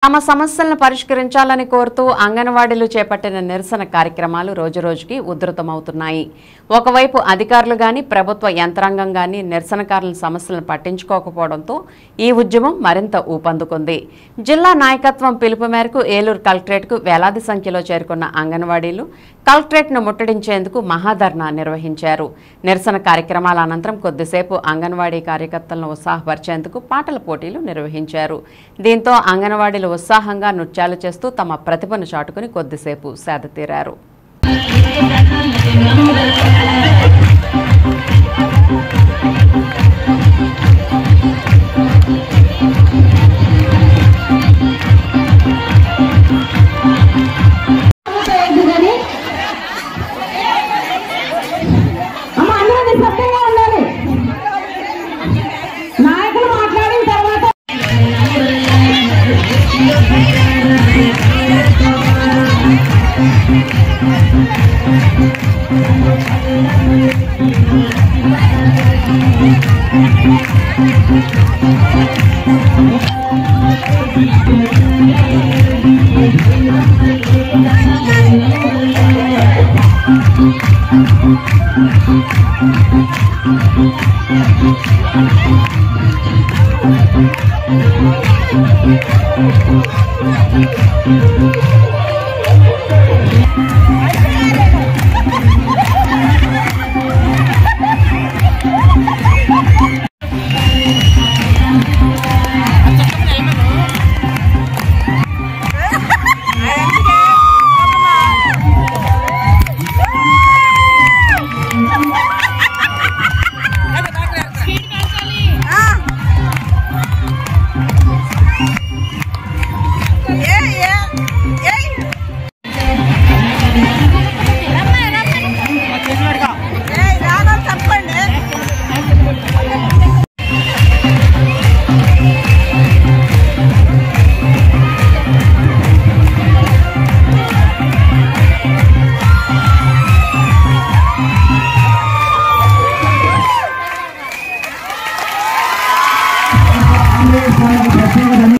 తమ సమస్యలను పరిష్కరించాలని కోరుతూ అంగన్వాడీలు చేపట్టిన నిరసన కార్యక్రమాలు రోజురోజుకి ఉధృతమవుతున్నాయి. ఒకవైపు అధికారులు గాని ప్రభుత్వ యంత్రాంగం గాని నిరసనకారుల సమస్యలను పట్టించుకోకపోవడంతో ఈ ఉద్యమం మరింత ఊపందుకుంది. జిల్లా నాయకత్వం పిలుపు మేరకు ఏలూరు కలెక్టరేట్కు వేలాది సంఖ్యలో చేరుకున్న అంగన్వాడీలు కలెక్టరేట్ను ముట్టడించేందుకు మహాధర్నా నిర్వహించారు. నిరసన కార్యక్రమాల అనంతరం కొద్దిసేపు అంగన్వాడీ కార్యకర్తలను ఉత్సాహపరిచేందుకు పాటల పోటీలు నిర్వహించారు. దీంతో అంగన్వాడీలు ఉత్సాహంగా నృత్యాలు చేస్తూ తమ ప్రతిభను చాటుకుని కొద్దిసేపు సేదతీరారు.